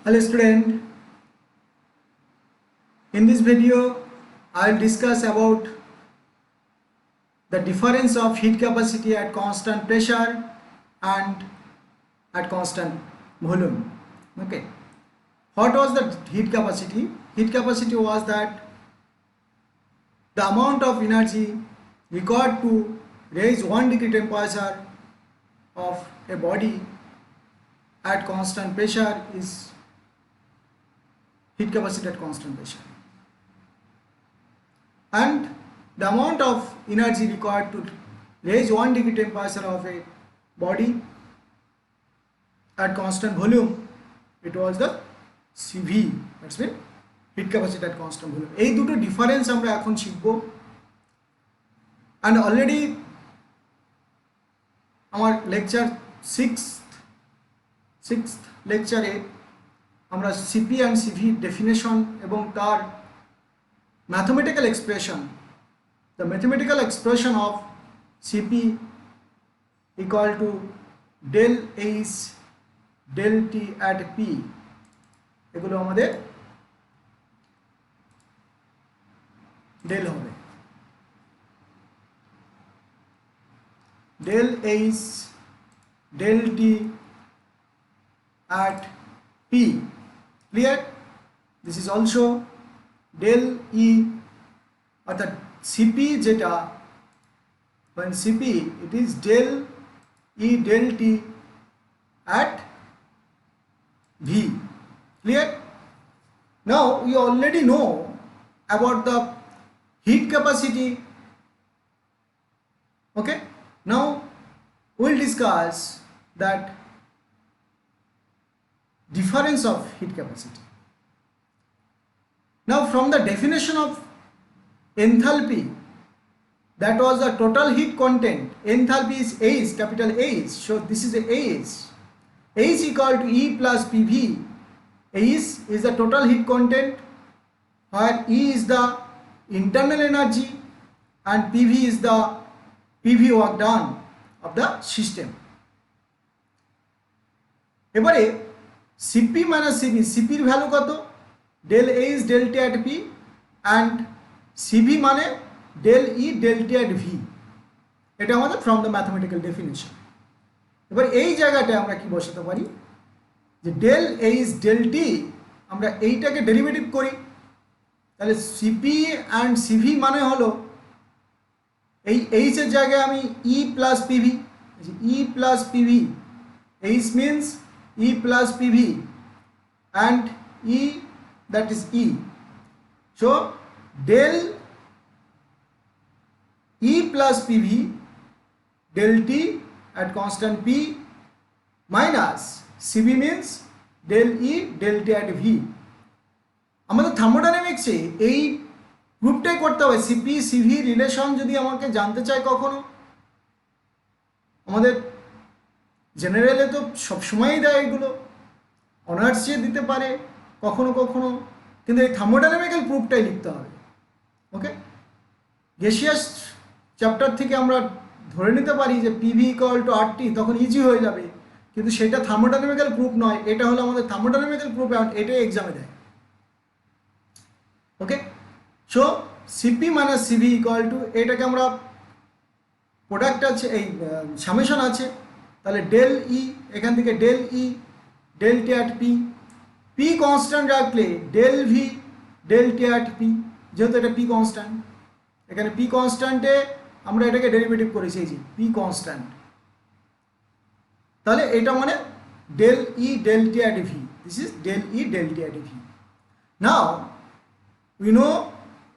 Hello student, in this video I will discuss about the difference of heat capacity at constant pressure and at constant volume. Okay, what was the heat capacity? Heat capacity was that the amount of energy required to raise 1 degree temperature of a body at constant pressure is heat capacity at constant pressure, and the amount of energy required to raise 1 degree temperature of a body at constant volume, it was the CV, that's mean heat capacity at constant volume. এই দুটো difference আমরা এখন শিখব, and already আমার lecture 6th লেকচারে আমরা CP and CV definition এবং তার mathematical expression, the mathematical expression of CP equal to del H del T at P, এগুলো আমাদের ডেল হবে, del H del T at P. Clear? This is also del E অর্থাৎ CP যেটা, when CP it is del E del T at V. Clear? Now we already know about the heat capacity. Okay, now we'll discuss that difference of heat capacity. Now from the definition of enthalpy, that was the total heat content. Enthalpy is H, capital H, so this is a H. H equal to E plus PV. H is the total heat content, where E is the internal energy and PV is the PV work done of the system. এবারে CP minus CV, সিপির value কত? Del H del T at P, and CV মানে del E del T at V. এটা আমাদের from the mathematical definition. এবার এই জায়গাটায় আমরা কি বসাতে পারি, যে ডেল এইচ ডেল টি আমরা এইটাকে ডেরিভেটিভ করি, তাহলে সিপি অ্যান্ড সিভি মানে হলো এই এইচ এর জায়গায় আমি E plus PV, E plus PV, H means E plus PV and E, that is E. So del E plus PV del T at constant P minus CV means del E del T at V. আমাদের থার্মোডাইনামিক্সে এই গ্রুপটাই করতে হবে। CP CV relation যদি আমাকে জানতে চাই কখনো, আমাদের জেনারেলে তো সবসময়ই দেয়, এগুলো অনার্সে দিতে পারে কখনো কখনো, কিন্তু এই থার্মোডাইনামিক্যাল প্রুফটাই লিখতে হবে। ওকে, গ্যাসিয়াস চ্যাপ্টার থেকে আমরা ধরে নিতে পারি যে পিভি ইকুয়াল টু আরটি, তখন ইজি হয়ে যাবে, কিন্তু সেটা থার্মোডাইনামিক্যাল প্রুফ নয়, এটা হলো আমাদের থার্মোডাইনামিক্যাল প্রুফ, এটাই এক্সামে দেয়। Okay, so CP minus CV equal to, এটাকে আমরা প্রোডাক্ট আছে, এই সামেশন আছে, তাহলে ডেল ই, এখান থেকে del E del T at P, P constant রাখলে del V del T at P, যেহেতু এটা পি কনস্ট্যান্ট, এখানে পি কনস্ট্যান্টে আমরা এটাকে ডেরিভেটিভ করেছি, এই যে পি কনস্ট্যান্ট, তাহলে এটা মানে del E del T at V, this is del E del T at V. Now we know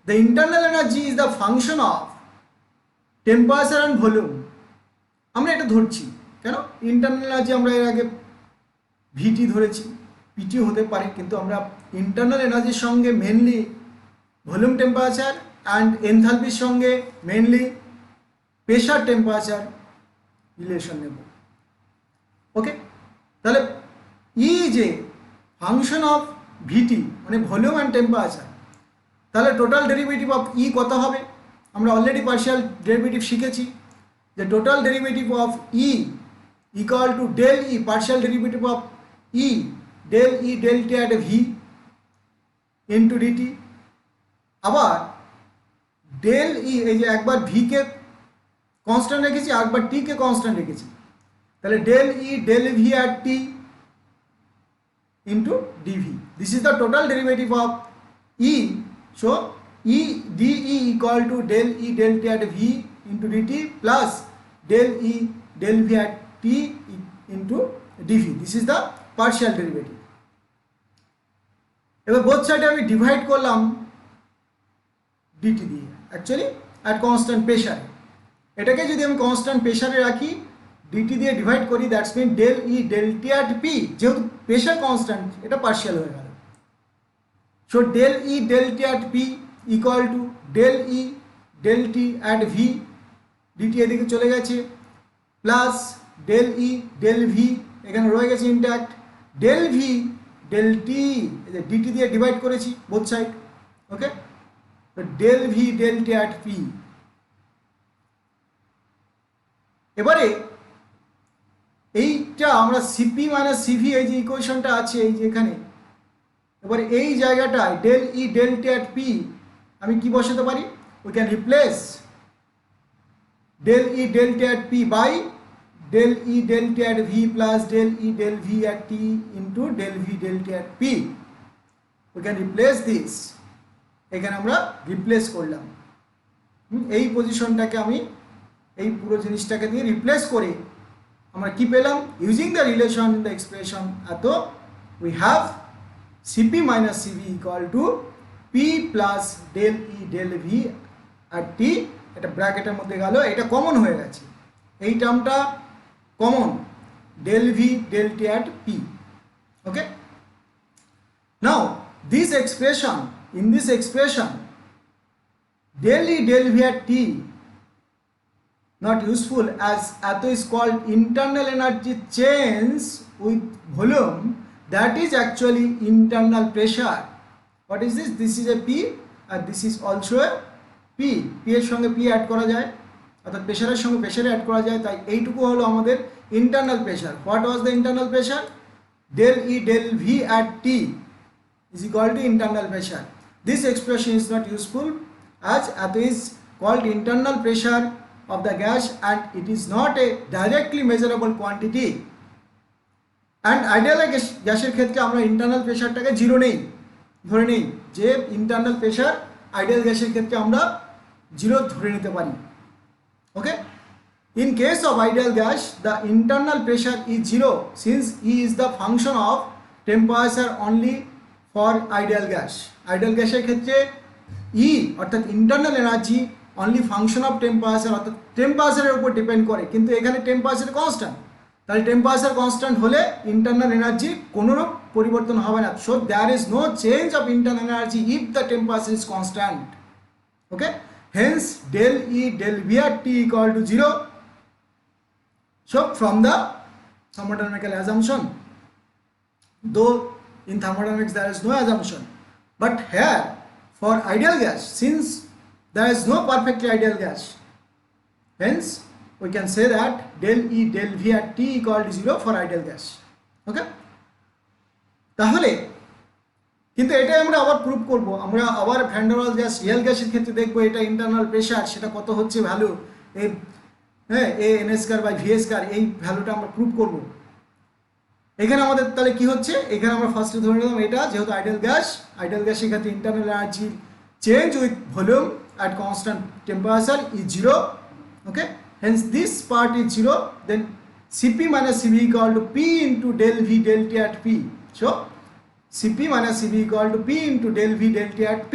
the internal energy is the function of temperature and volume. আমরা এটা ধরছি কেন, ইন্টারনাল এনার্জি আমরা এর আগে ভিটি ধরেছি, পিটি হতে পারে, কিন্তু আমরা ইন্টারনাল এনার্জির সঙ্গে মেনলি ভলিউম টেম্পারেচার অ্যান্ড এনথালপির সঙ্গে মেনলি প্রেশার টেম্পারেচার রিলেশন নেব। ওকে, তাহলে ই যে ফাংশন অফ ভিটি মানে ভলিউম অ্যান্ড টেম্পারেচার, তাহলে টোটাল ডেরিভেটিভ অফ ই কত হবে? আমরা অলরেডি পার্শিয়াল ডেরিভেটিভ শিখেছি, যে total derivative of E equal to del E, partial derivative of E del E del T at V into dt, আবার del E এই যে একবার V কে কনস্ট্যান্ট রেখেছি আরেকবার T কে কনস্ট্যান্ট রেখেছি, তাহলে del E del V at T into dV. This is the total derivative of E. So E dE equal to del E del T at V into dt plus del E del V at T into dV. This is the partial derivative. এবার both সাইডে আমি divide করলাম dt দিয়ে, actually at constant প্রেসারে। এটাকে যদি আমি constant প্রেসারে রাখি dt দিয়ে ডিভাইড করি, that's mean del E del T at P, যেহেতু প্রেসার কনস্ট্যান্ট এটা পার্শিয়াল হয়ে গেল। So del E del T at P equal to del E del T at V, dt এদিকে চলে গেছে, plus del E del V এখানে রয়ে গেছে intact, del V del T dt দিয়ে ডিভাইড করেছি বোথ সাইড, ওকে। তো del V del T at P। এবারে এইটা আমরা সিপি মাইনাস সিভি এই যে ইকুয়েশনটা আছে এই যে এখানে, এবারে এই জায়গাটায় del E del T at P আমি কি বসাতে পারি, we can replace del E del T at P by del E del T at V plus del E del V at T into del V del T at P. We can replace this. এখানে আমরা replace করলাম, এই পজিশনটাকে আমি এই পুরো জিনিসটাকে দিয়ে replace করে আমরা কি পেলাম, using the relation in the expression, এত we have CP minus CV equal to P plus del E del V at T। এটা ব্র্যাকেটের মধ্যে গেল, এটা কমন হয়ে গেছে, এই টার্মটা common, del V del T at P, okay. Now this expression, in this expression del E del V at T not useful as atho is called internal energy change with volume, that is actually internal pressure. What is this? This is a P and this is also a P. P এর সঙ্গে P add করা যায়, অর্থাৎ প্রেশারের সঙ্গে প্রেশারে add করা যায়, তাই এইটুকু হলো আমাদের internal pressure. What was the internal pressure? del E del V at T is equal to internal pressure. This expression is not useful as atho is called internal pressure of the gas and it is not a directly measurable quantity. And ideal গ্যাসের ক্ষেত্রে আমরা internal প্রেশারটাকে zero নেই, ধরে নেই যে internal pressure ideal গ্যাসের ক্ষেত্রে আমরা জিরো ধরে নিতে পারি, ওকে। In case of ideal gas, the internal pressure is zero since E is the function of temperature only for ideal gas. Ideal গ্যাসের ক্ষেত্রে E অর্থাৎ internal energy only function of temperature, অর্থাৎ টেম্পারেচারের উপর ডিপেন্ড করে, কিন্তু এখানে টেম্পারেচার কনস্ট্যান্ট, তাহলে টেম্পারেচার কনস্ট্যান্ট হলে ইন্টারনাল এনার্জি কোনোরূপ পরিবর্তন হবে না। So there is no change of internal energy if the temperature is constant, okay. Hence del E del V at T equal to 0. So from the thermodynamical assumption, though in thermodynamics there is no assumption, but here for ideal gas, since there is no perfectly ideal gas, hence we can say that del E del V at T equal to 0 for ideal gas, okay. তাহলে কিন্তু এটাই আমরা আবার prove করব, আমরা আবার van der Waals gas real গ্যাসের ক্ষেত্রে দেখবো এটা ইন্টারনাল প্রেশার সেটা কত হচ্ছে ভ্যালু, এই হ্যাঁ a n square by V square, এই ভ্যালুটা আমরা প্রুভ করব। এখানে আমাদের তাহলে কি হচ্ছে, এখানে আমরা ফার্স্টে ধরে নিলাম এটা যেহেতু আইডিয়াল গ্যাসের ক্ষেত্রে internal energy change with volume at constant temperature is 0, okay. Hence this part is 0, then Cp minus Cv equal to P into del V del T at P. So Cp minus Cv equal to P into del V del T at P.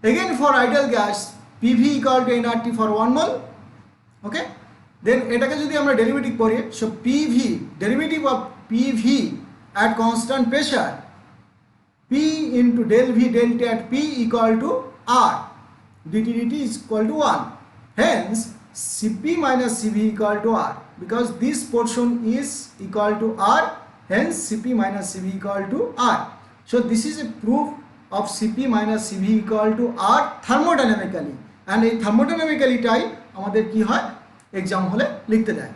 Again for ideal gas PV equal to nRT for 1 mole, okay. Then এটাকে যদি আমরা derivative করি, so PV derivative of PV at constant pressure P into del V del T at P equal to R, dt dt is equal to 1. Hence Cp minus Cv equal to R, because this portion is equal to R, hence Cp minus Cv equal to R. So this is a proof of Cp minus Cv equal to R thermodynamically, and এই thermodynamically টাই আমাদের কি হয় exam হলে লিখতে দেয়।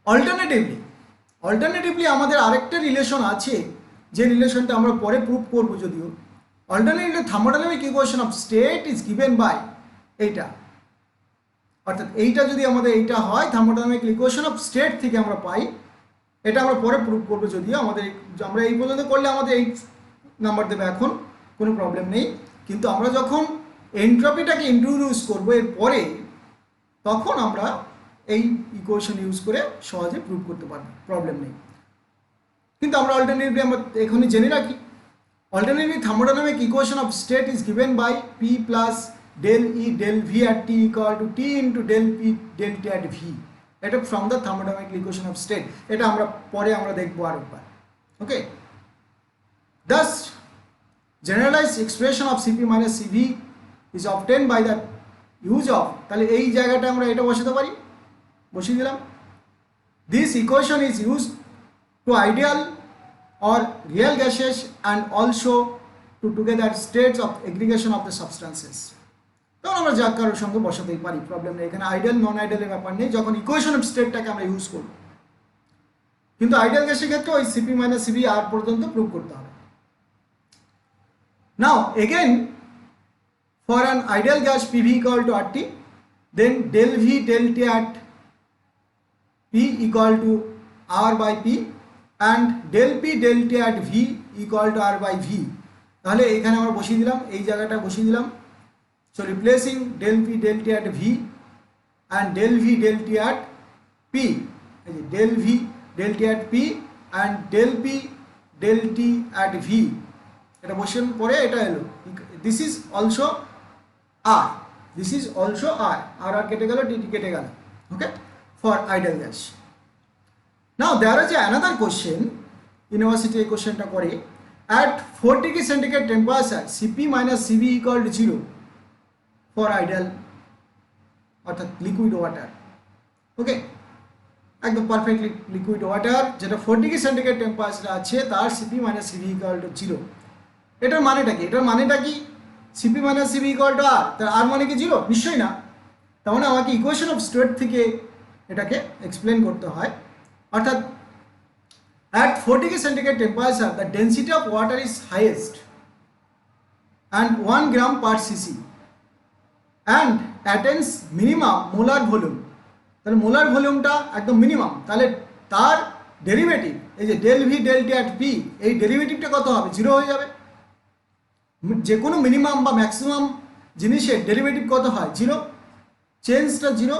Alternatively alternatively আমাদের আরেকটা relation আছে, যে রিলেশনটা আমরা পরে প্রুভ করবো যদিও। Alternatively thermodynamic equation of state is given by এইটা, অর্থাৎ এইটা যদি আমাদের এইটা হয় থার্মোডাইনামিক ইকুয়েশন অফ স্টেট থেকে আমরা পাই, এটা আমরা পরে প্রুভ করবো যদিও। আমরা এই পর্যন্ত করলে আমাদের 8 নাম্বার দেবে, এখন কোনো প্রবলেম নেই। কিন্তু আমরা যখন এন্ট্রপিটাকে ইন্ট্রোডিউস করবো এর পরে, তখন আমরা এই ইকুয়েশন ইউজ করে সহজে প্রুভ করতে পারবো, প্রবলেম নেই। কিন্তু আমরা অল্টারনেটিভলি আমরা এখনই জেনে রাখি, alternatively thermodynamic equation of state is given by P plus del E del V at T equal to T into del P del T at V, এটা from the thermodynamic equation of state. এটা আমরা পরে আমরা দেখবো আরেকবার। ওকে, thus generalized expression of Cp minus Cv is obtained by the use of, তাহলে এই জায়গাটা আমরা এটা বসাতে পারি, বসিয়ে দিলাম। This equation is used to ideal or real gases and also to together states of aggregation of the substances। তখন আমরা যা কারোর সঙ্গে বসাতেই পারি, প্রবলেম নেই। এখানে আইডিয়াল নন আইডিয়ালের ব্যাপার নেই যখন ইকুয়েশন অফ স্টেটটাকে আমরা ইউজ করব। কিন্তু আইডিয়াল গ্যাসের ক্ষেত্রে ওই Cp মাইনাস Cv আর পর্যন্ত প্রুভ করতে হবে। Now again for an ideal gas PV equal to RT, then del V del T at P equal to R by P and del P del T at V equal to R by V। তাহলে এখানে আমরা বসিয়ে দিলাম, এই জায়গাটা বসিয়ে দিলাম। So replacing del P del T at V and del V del T at P, del V del T at P and del P del T at V, এটা বসানোর পরে এটা এলো, this is also R, this is also R, R কেটে গেল, T কেটে গেল। ওকে, for ideal gas। Now there is another question, university এই কোশ্চেনটা করে, at 4 degree centigrade temperature Cp minus Cv equal to 0 for ideal অর্থাৎ লিকুইড ওয়াটার। ওকে, একদম perfectly liquid water যেটা 4 ডিগ্রি সেন্টিগ্রেড টেম্পারেচার আছে তার Cp minus Cv equal to 0। এটার মানেটা কি? এটার মানেটা কি Cp minus Cv equal to R, তার আর মানে কি 0? নিশ্চয়ই না। তার মানে আমাকে ইকুয়েশন অফ স্টেট থেকে এটাকে এক্সপ্লেন করতে হয়। অর্থাৎ at 4 degree centigrade temperature the density of water is highest and 1 gram per cc and attains minimum molar volume। তাহলে মোলার ভলিউমটা একদম মিনিমাম, তাহলে তার ডেরিভেটিভ এই যে del V del T at P, এই ডেরিভেটিভটা কত হবে? 0 হয়ে যাবে। যে কোনো মিনিমাম বা ম্যাক্সিমাম জিনিসের ডেরিভেটিভ কত হয়? 0, চেঞ্জটা 0।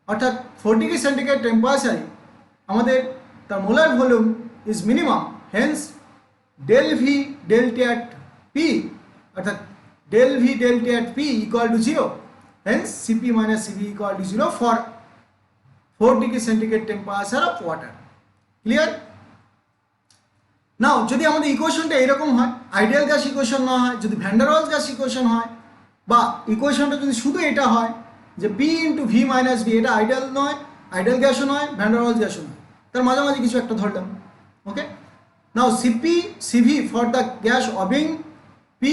অর্থাৎ 4 ডিগ্রি সেন্টিগ্রেড টেম্পারেচারে আমাদের তার molar volume is minimum, hence del V del T at P অর্থাৎ del V del T at P equal to 0, hence Cp minus Cv equal to 0 for 4 degree centigrade temperature of water। Clear? Now যদি আমাদের ইকুয়েশনটা এরকম হয়, ideal gas equation না হয়, যদি van der Waals gas equation হয়, বা ইকুয়েশনটা যদি শুধু এটা হয় যে P into V minus V, এটা আইডিয়াল নয়, আইডিয়াল গ্যাসও নয়, ভ্যান ডার ওয়ালস গ্যাসও নয়, তার মাঝামাঝি কিছু একটা ধরলাম। ওকে, নাও Cp Cv for the gas obeying P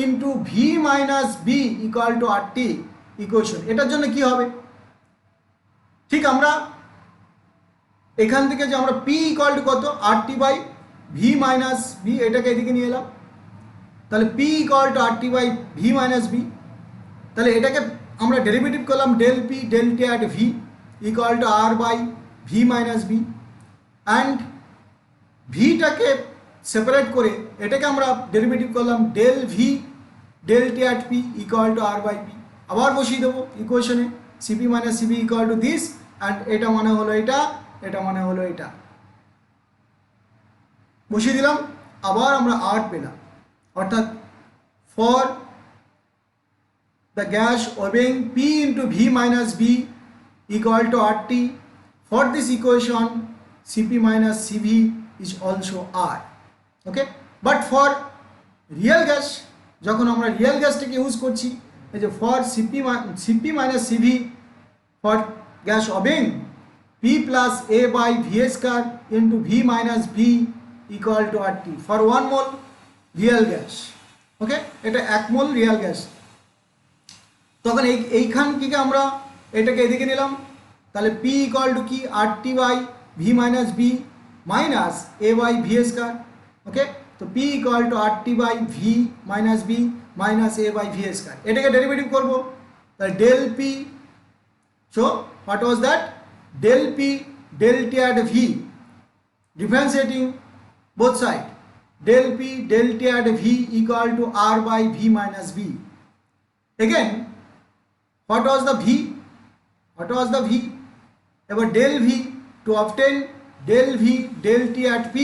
into V minus B equal to RT equation, এটার জন্য কি হবে? ঠিক আমরা এখান থেকে যে আমরা P equal to কত? RT by V minus B, এটাকে এদিকে নিয়ে এলাম, তাহলে P equal to RT by V minus B, তাহলে এটাকে আমরা ডেরিভেটিভ করলাম del P del T at V equal to R by V minus B and ভিটাকে সেপারেট করে এটাকে আমরা ডেরিভেটিভ করলাম del V del T at P equal to R by P। আবার বসিয়ে দেবো ইকুয়েশনে Cp minus Cv equal to this and এটা মানে হলো এটা, এটা মানে হলো এটা, বসিয়ে দিলাম। আবার আমরা R পেলাম, অর্থাৎ for the gas obeying P into V minus B equal to RT, for this equation Cp minus Cv is also R। Okay, but for real gas, যখন আমরা রিয়েল গ্যাসটাকে ইউজ করছি, এই যে for Cp minus Cv for gas obeying P plus A by V square into V minus V equal to RT for 1 mole real gas. Okay, এটা 1 mole real gas. তখন এইখান থেকে আমরা এটাকে এদিকে নিলাম, তাহলে P ইকুয়াল টু কি? RT বাই V v minus b minus a by v square. Okay, তো p equal to rt by v minus b minus a by v square. এটাকে ডেরিভেটিভ করব, তাহলে del p. So what was that? Del p del t at v, differentiating both sides. Del p del t at v equal to r by v minus b. Again, what was the v? What was the v? About del v, to obtain del v del t at p,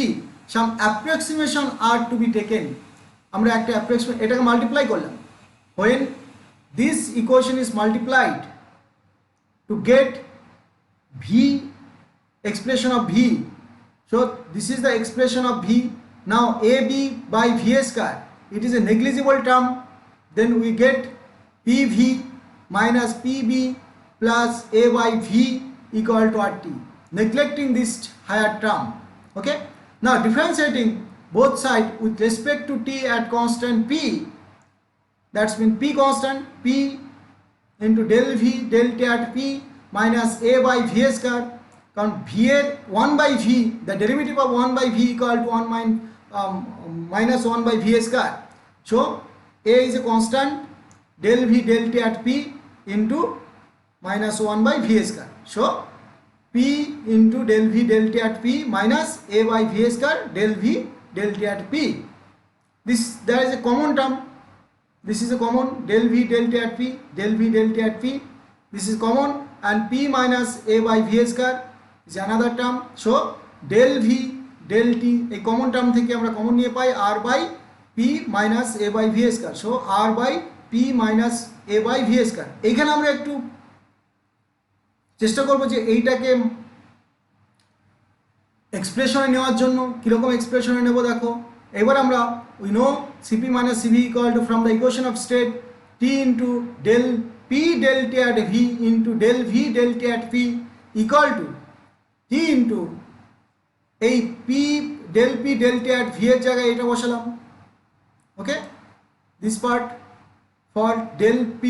some approximation are to be taken. আমরা একটা approximation এটাকে multiply করলাম. When this equation is multiplied to get v, expression of v, so this is the expression of v. Now ab by v square, it is a negligible term, then we get pv minus pb plus a by v equal to rt, neglecting this higher term. Okay, now differentiating both sides with respect to t at constant p, that's mean p constant, p into del v del t at p minus a by v square. Count v 1 by v, the derivative of 1 by v equal to 1 minus 1 by v square. So a is a constant, del v del t at p into minus 1 by v square. So p into del v del t at p minus a by v square del v del t at p. This, there is a common term, this is a common, del v del t at p, del v del t at p, this is common, and p minus a by v square is another term. So del v del t, a common term থেকে আমরা common নিয়ে পাই r by p minus a by v square. So r by p minus a by v square. এইখানে আমরা একটু চেষ্টা করব যে এইটাকে এক্সপ্রেশনে নেওয়ার জন্য কিরকম এক্সপ্রেশনে নেব দেখো। এবার আমরা we know cp minus cv equal to, from the equation of state, t into del p del t at v into del v del t at p equal to t into এই p del p del t at v এর জায়গায় এটা বসালাম। ওকে, this part for del p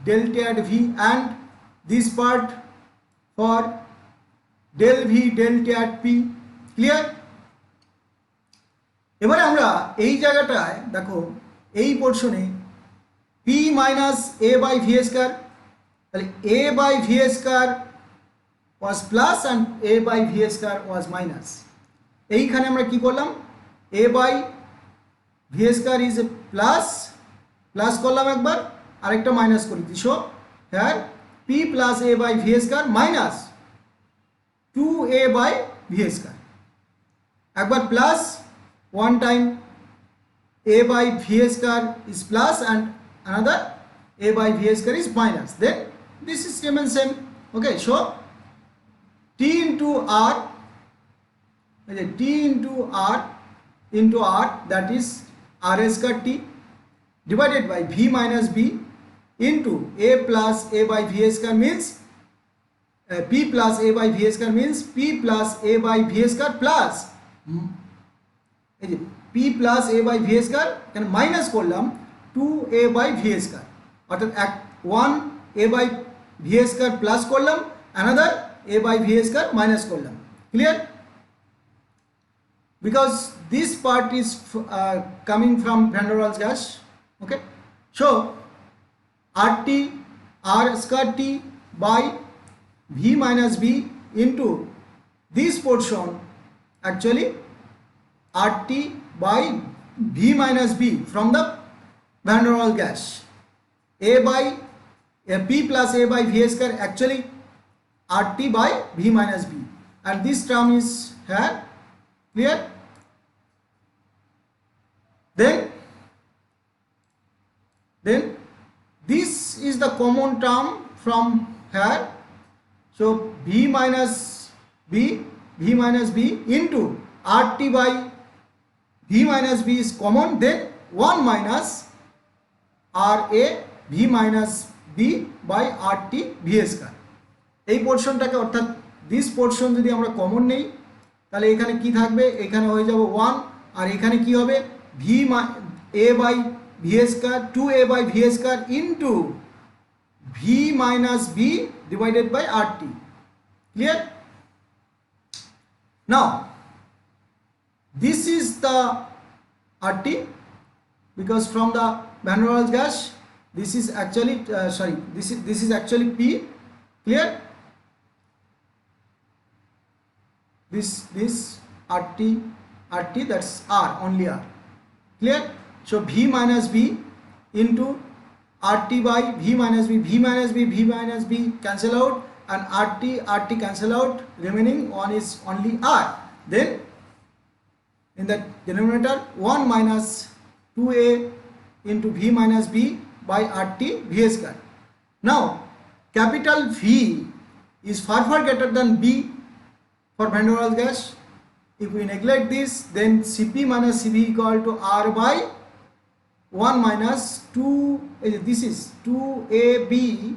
del t at v and this part for del v del t at p. Clear? এবারে আমরা এই জায়গাটায় দেখো, এই পোর্শনে p minus a by v square, তাহলে a by v square was plus and a by v square was minus. এইখানে আমরা কি করলাম, a by v square is a plus, plus করলাম একবার, আরেকটা মাইনাস করে দিই। So here p plus a by v square minus 2a by v square, একবার plus, one time a by v square is plus and another a by v square is minus, then this is same and same. Okay, so t into r, t into r, that is r square t divided by v minus b into a plus a by v square means p plus a by v square means p plus a by v square plus p plus a by v square এখানে minus করলাম 2a by v square, অর্থাৎ 1 a by v square plus করলাম, another a by v square minus করলাম। Clear? because this part is coming from van der Waals gas. Okay, so rt r square t by v minus b into this portion, actually rt by v minus b from the van der Waals gas, a by p plus a by v square, actually rt by v minus b, and this term is here. Clear? Then this is the common term from here. So v minus b into rt by v minus b is common, then 1 minus ra v minus b by rt v square. এই পোর্শনটাকে, অর্থাৎ this portion যদি আমরা common নেই, তাহলে এখানে কি থাকবে, এখানে হয়ে যাবে 1, আর এখানে কি হবে v a by v square 2a by v square into v minus b divided by rt. Clear? Now this is the RT, because from the van der Waals gas this is actually this is actually P. Clear? This RT, that's R, only R. Clear? So V minus V into RT by V minus V, V minus V, V minus V cancel out, and RT cancel out, remaining one is only R. Then in the denominator 1 minus 2A into V minus V by RT V square. Now capital V is far greater than B for van der Waals gas. If we neglect this, then Cp minus Cv equal to R by 1 minus 2, this is 2AB,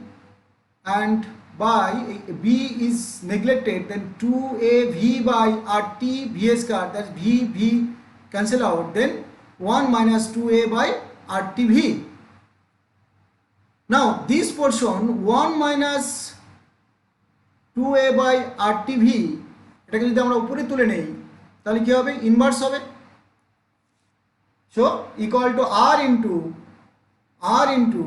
and by B is neglected, then 2AV by RT V square, that's V cancel out, then 1 minus 2A by RTV. Now this portion 1 minus 2A by RTV, এটাকে যদি আমরা উপরে তুলে নেই তাহলে কি হবে? Inverse হবে। So equal to R into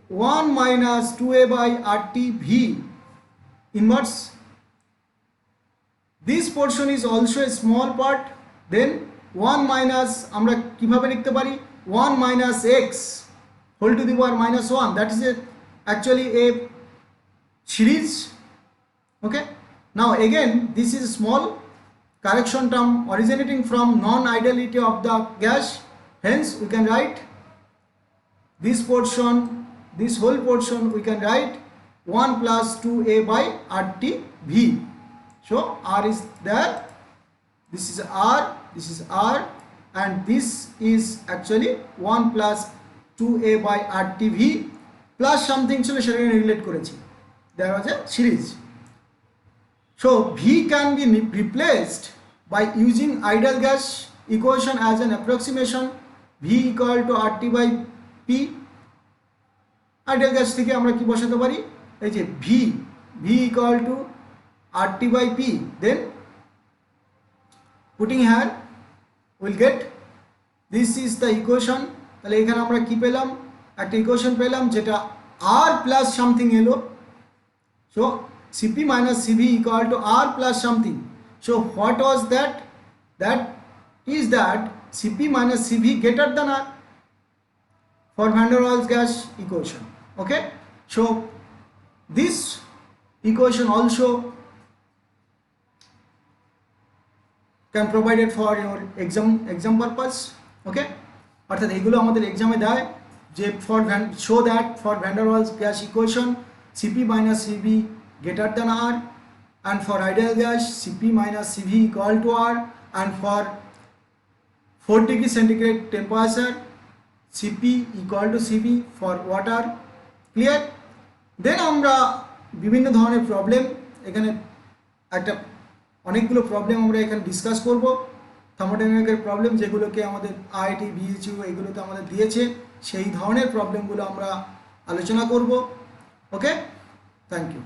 1 minus 2A by RTV inverse. This portion is also a small part. Then 1 minus আমরা কিভাবে লিখতে পারি? 1 minus x whole to the power minus 1, that is actually a series. Okay, now again this is a small correction term originating from non-ideality of the gas, hence we can write this portion, this whole portion we can write 1 plus 2A by RTV. So R is there, this is R, and this is actually 1 plus 2A by RTV plus something ছিল সেটা relate করেছি, there was a series. So V can be replaced by using ideal gas equation as an approximation. V equal to RT by P. Ideal gas থেকে আমরা কি বসাতে পারি? এই যে V equal to RT by P. Then putting here we'll get this is the equation. তাহলে এখানে আমরা কি পেলাম? একটা ইকুয়েশন পেলাম যেটা R plus something এলো. So Cp minus Cv equal to R plus something. So what was that? That is that Cp minus Cv greater than R for van der Waals gas equation. Okay, so this equation also can provided for your exam purpose. Okay, অর্থাৎ এগুলো আমাদের এক্সামে দেয় যে show that for van der Waals gas equation Cp minus Cv greater than R, and for ideal gas Cp minus Cv equal to R, and for 4 degree centigrade temperature Cp equal to Cv for water. Clear? Then আমরা বিভিন্ন ধরনের problem এখানে অনেকগুলো problem আমরা এখানে discuss করব, থার্মোডাইনামিকের problem যেগুলোকে আমাদের IIT BHU এগুলোতে আমাদের দিয়েছে, সেই ধরনের প্রবলেমগুলো আমরা আলোচনা করব। ওকে, থ্যাংক ইউ।